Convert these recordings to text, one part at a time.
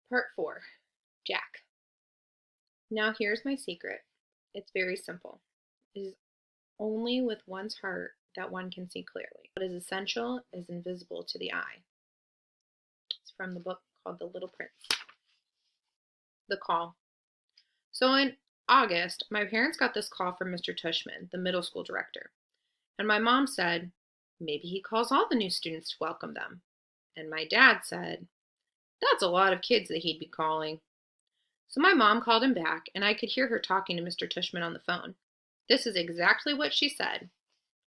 Part 4. Jack. Now here's my secret. It's very simple. It is only with one's heart that one can see clearly. What is essential is invisible to the eye. It's from the book called The Little Prince. The call. So in August, my parents got this call from Mr. Tushman, the middle school director. And my mom said, maybe he calls all the new students to welcome them. And my dad said, that's a lot of kids that he'd be calling. So my mom called him back, and I could hear her talking to Mr. Tushman on the phone. This is exactly what she said.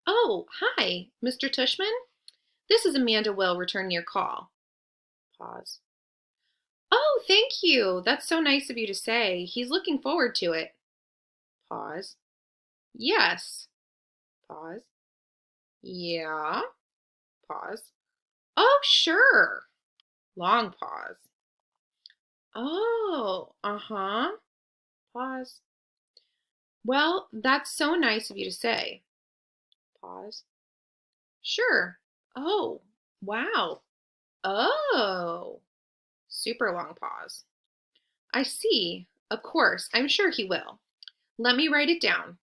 Oh, hi, Mr. Tushman. This is Amanda Will returning your call. Pause. Oh, thank you. That's so nice of you to say. He's looking forward to it. Pause. Yes. Pause. Yeah. Pause. Oh, sure. Long pause. Oh, uh-huh. Pause. Well, that's so nice of you to say. Pause. Sure. Oh, wow. Oh. Super long pause. I see. Of course, I'm sure he will. Let me write it down.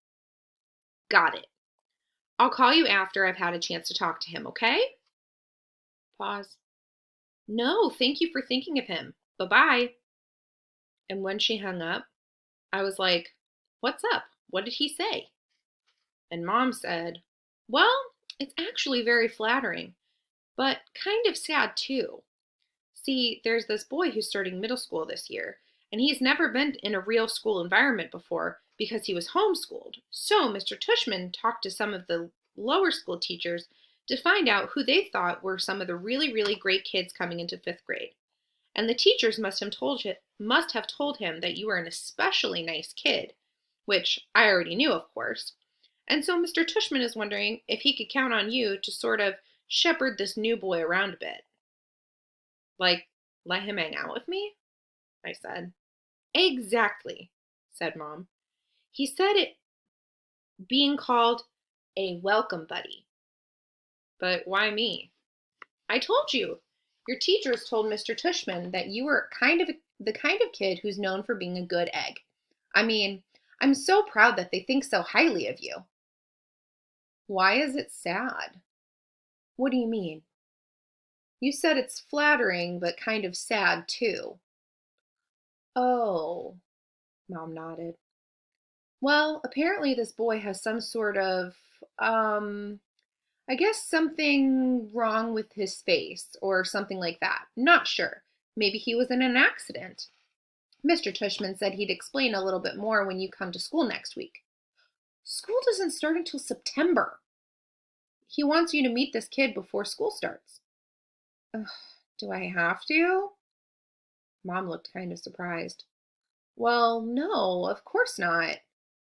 Got it. I'll call you after I've had a chance to talk to him, okay? Pause. No, thank you for thinking of him. Bye-bye. And when she hung up, I was like, what's up? What did he say? And Mom said, well, it's actually very flattering, but kind of sad too. See, there's this boy who's starting middle school this year, and he's never been in a real school environment before because he was homeschooled. So Mr. Tushman talked to some of the lower school teachers to find out who they thought were some of the really, really great kids coming into fifth grade. And the teachers must have told him that you were an especially nice kid, which I already knew, of course. And so Mr. Tushman is wondering if he could count on you to sort of shepherd this new boy around a bit. Like, let him hang out with me? I said. Exactly, said Mom. He said it being called a welcome buddy. But why me? I told you. Your teachers told Mr. Tushman that you were the kind of kid who's known for being a good egg. I mean, I'm so proud that they think so highly of you. Why is it sad? What do you mean? You said it's flattering, but kind of sad, too. Oh, Mom nodded. Well, apparently this boy has some sort of, I guess something wrong with his face or something like that. Not sure. Maybe he was in an accident. Mr. Tushman said he'd explain a little bit more when you come to school next week. School doesn't start until September. He wants you to meet this kid before school starts. Ugh, do I have to? Mom looked kind of surprised. Well, no, of course not,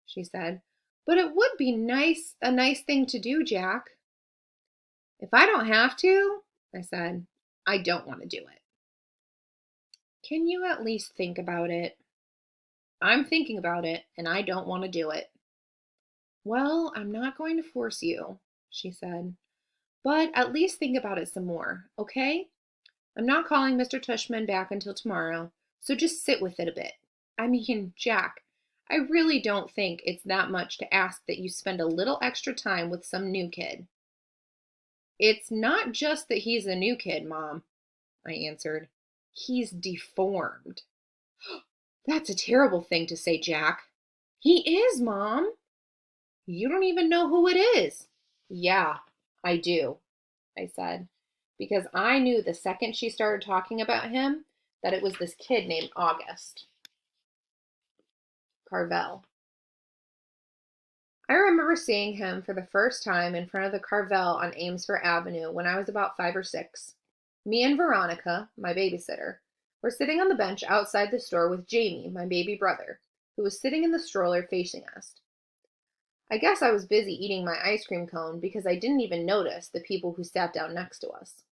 she said. But it would be a nice thing to do, Jack. If I don't have to, I said, I don't want to do it. Can you at least think about it? I'm thinking about it, and I don't want to do it. Well, I'm not going to force you, she said. But at least think about it some more, okay? I'm not calling Mr. Tushman back until tomorrow, so just sit with it a bit. I mean, Jack, I really don't think it's that much to ask that you spend a little extra time with some new kid. It's not just that he's a new kid, Mom, I answered. He's deformed. That's a terrible thing to say, Jack. He is, Mom. You don't even know who it is. Yeah, I do, I said, because I knew the second she started talking about him that it was this kid named August Carvel. I remember seeing him for the first time in front of the Carvel on Amesfort Avenue when I was about 5 or 6. Me and Veronica, my babysitter, were sitting on the bench outside the store with Jamie, my baby brother, who was sitting in the stroller facing us. I guess I was busy eating my ice cream cone because I didn't even notice the people who sat down next to us.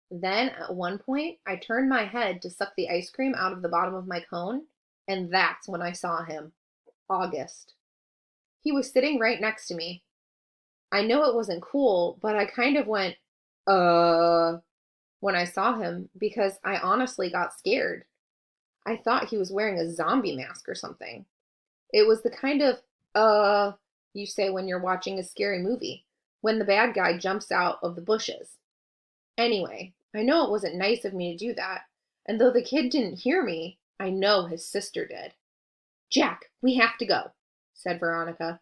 Then, at one point, I turned my head to suck the ice cream out of the bottom of my cone, and that's when I saw him. August. He was sitting right next to me. I know it wasn't cool, but I kind of went, when I saw him because I honestly got scared. I thought he was wearing a zombie mask or something. It was the kind of, you say when you're watching a scary movie, when the bad guy jumps out of the bushes. Anyway, I know it wasn't nice of me to do that, and though the kid didn't hear me, I know his sister did. Jack, we have to go, said Veronica.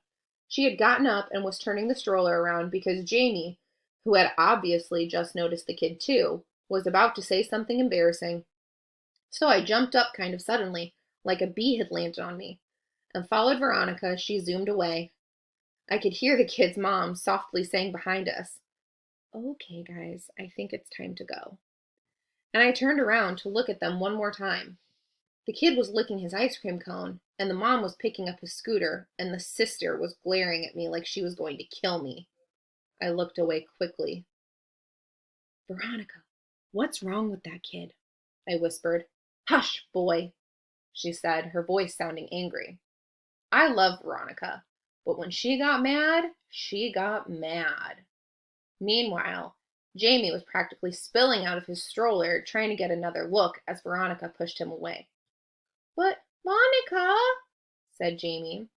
She had gotten up and was turning the stroller around because Jamie, who had obviously just noticed the kid too, was about to say something embarrassing. So I jumped up kind of suddenly, like a bee had landed on me, and followed Veronica as she zoomed away. I could hear the kid's mom softly saying behind us, "Okay, guys, I think it's time to go." And I turned around to look at them one more time. The kid was licking his ice cream cone, and the mom was picking up his scooter, and the sister was glaring at me like she was going to kill me. I looked away quickly. "Veronica, what's wrong with that kid?" I whispered. "Hush, boy," she said, her voice sounding angry. I love Veronica, but when she got mad, she got mad. Meanwhile, Jamie was practically spilling out of his stroller, trying to get another look as Veronica pushed him away. "But, Monica," said Jamie.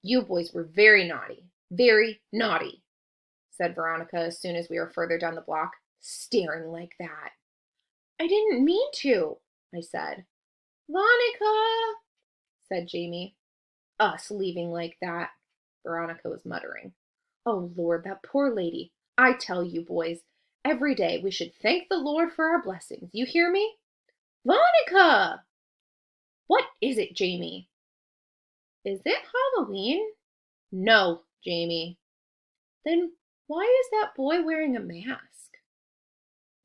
"You boys were very naughty," said Veronica as soon as we were further down the block, staring like that. "I didn't mean to," I said. "Veronica," said Jamie. "Us leaving like that," Veronica was muttering. "Oh, Lord, that poor lady. I tell you, boys, every day we should thank the Lord for our blessings. You hear me?" "Veronica!" "What is it, Jamie?" "Is it Halloween?" "No, Jamie." "Then why is that boy wearing a mask?"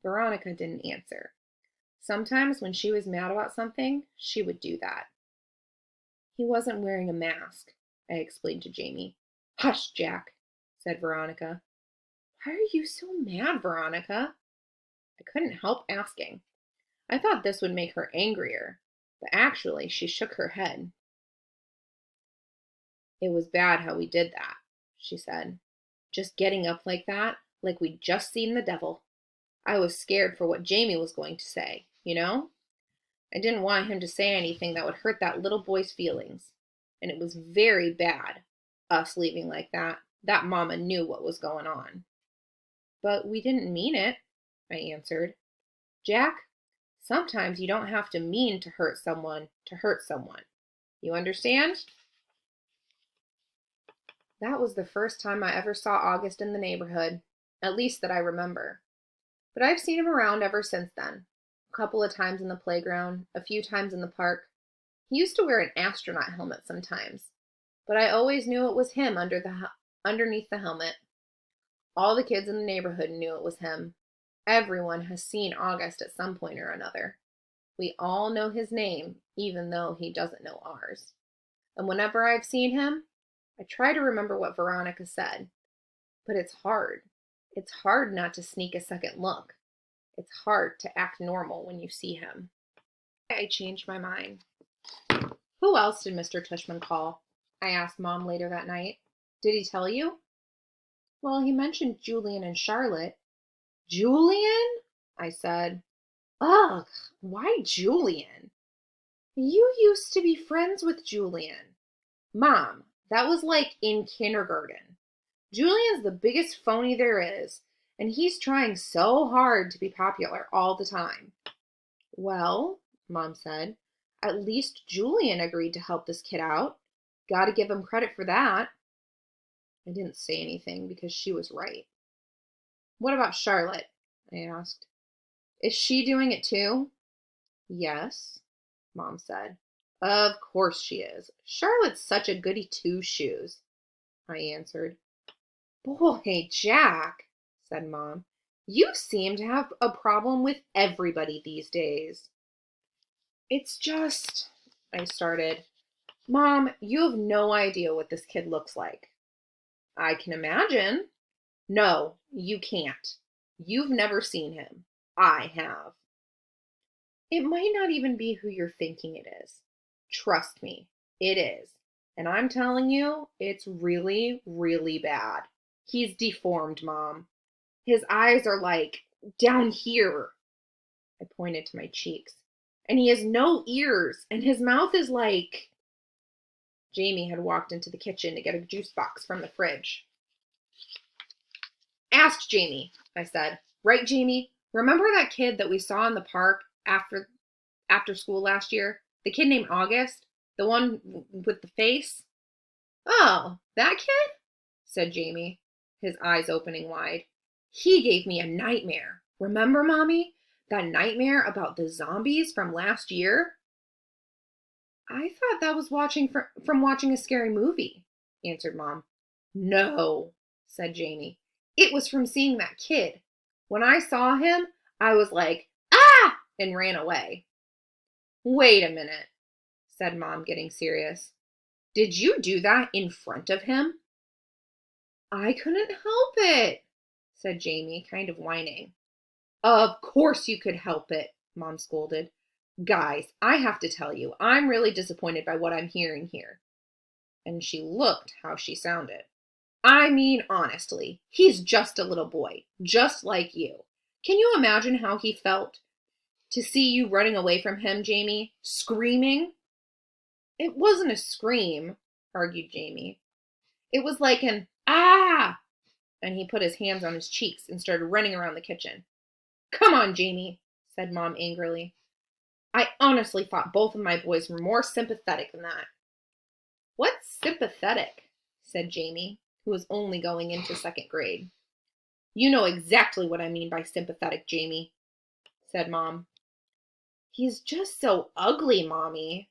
Veronica didn't answer. Sometimes when she was mad about something, she would do that. "He wasn't wearing a mask," I explained to Jamie. "Hush, Jack," said Veronica. "Why are you so mad, Veronica?" I couldn't help asking. I thought this would make her angrier, but actually she shook her head. "It was bad how we did that," she said. "Just getting up like that, like we'd just seen the devil. I was scared for what Jamie was going to say, you know? I didn't want him to say anything that would hurt that little boy's feelings. And it was very bad, us leaving like that. That Mama knew what was going on." "But we didn't mean it," I answered. "Jack, sometimes you don't have to mean to hurt someone to hurt someone. You understand?" That was the first time I ever saw August in the neighborhood, at least that I remember. But I've seen him around ever since then. A couple of times in the playground, a few times in the park. He used to wear an astronaut helmet sometimes, but I always knew it was him underneath the helmet. All the kids in the neighborhood knew it was him. Everyone has seen August at some point or another. We all know his name, even though he doesn't know ours. And whenever I've seen him, I try to remember what Veronica said. But it's hard. It's hard not to sneak a second look. It's hard to act normal when you see him. I changed my mind. "Who else did Mr. Tushman call?" I asked Mom later that night. "Did he tell you?" "Well, he mentioned Julian and Charlotte." "Julian?" I said. "Ugh, why Julian?" "You used to be friends with Julian." "Mom, that was like in kindergarten. Julian's the biggest phony there is, and he's trying so hard to be popular all the time." "Well," Mom said, "at least Julian agreed to help this kid out. Gotta give him credit for that." I didn't say anything because she was right. "What about Charlotte?" I asked. "Is she doing it too?" "Yes," Mom said. "Of course she is. Charlotte's such a goody two-shoes," I answered. "Boy, Jack," said Mom, "you seem to have a problem with everybody these days." "It's just," I started. "Mom, you have no idea what this kid looks like." "I can imagine." "No, you can't. You've never seen him. I have." "It might not even be who you're thinking it is. Trust me, it is. And I'm telling you, it's really, really bad. He's deformed, Mom. His eyes are like down here." I pointed to my cheeks. And he has no ears, and his mouth is like... Jamie had walked into the kitchen to get a juice box from the fridge. Ask Jamie, I said. Right, Jamie? Remember that kid that we saw in the park after school last year? The kid named August? The one with the face? Oh, that kid? Said Jamie, his eyes opening wide. He gave me a nightmare. Remember, Mommy? That nightmare about the zombies from last year? I thought that was from watching a scary movie, answered Mom. No, said Jamie. It was from seeing that kid. When I saw him, I was like, ah, and ran away. Wait a minute, said Mom, getting serious. Did you do that in front of him? I couldn't help it, said Jamie, kind of whining. Of course you could help it, Mom scolded. Guys, I have to tell you, I'm really disappointed by what I'm hearing here. And she looked how she sounded. I mean, honestly, he's just a little boy, just like you. Can you imagine how he felt to see you running away from him, Jamie, screaming? It wasn't a scream, argued Jamie. It was like an ah! And he put his hands on his cheeks and started running around the kitchen. Come on, Jamie, said Mom angrily. I honestly thought both of my boys were more sympathetic than that. What's sympathetic? Said Jamie, who was only going into second grade. You know exactly what I mean by sympathetic, Jamie, said Mom. He's just so ugly, Mommy,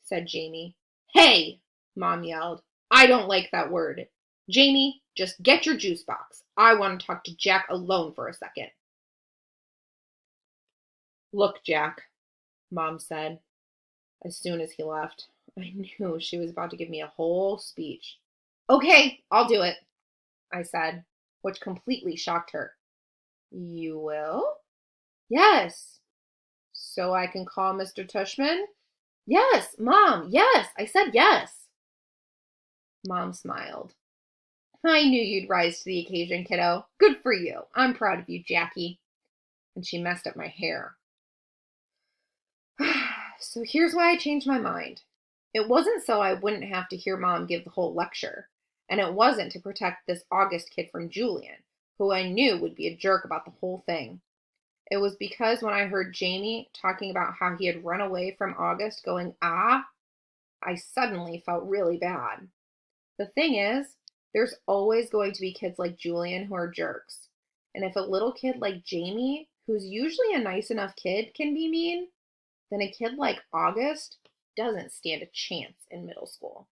said Jamie. Hey, Mom yelled. I don't like that word. Jamie, just get your juice box. I want to talk to Jack alone for a second. Look, Jack, Mom said, as soon as he left. I knew she was about to give me a whole speech. Okay, I'll do it, I said, which completely shocked her. You will? Yes. So I can call Mr. Tushman? Yes, Mom, yes, I said yes. Mom smiled. I knew you'd rise to the occasion, kiddo. Good for you. I'm proud of you, Jackie. And she messed up my hair. So here's why I changed my mind. It wasn't so I wouldn't have to hear Mom give the whole lecture, and it wasn't to protect this August kid from Julian, who I knew would be a jerk about the whole thing. It was because when I heard Jamie talking about how he had run away from August going, ah, I suddenly felt really bad. The thing is, there's always going to be kids like Julian who are jerks. And if a little kid like Jamie, who's usually a nice enough kid, can be mean, then a kid like August doesn't stand a chance in middle school.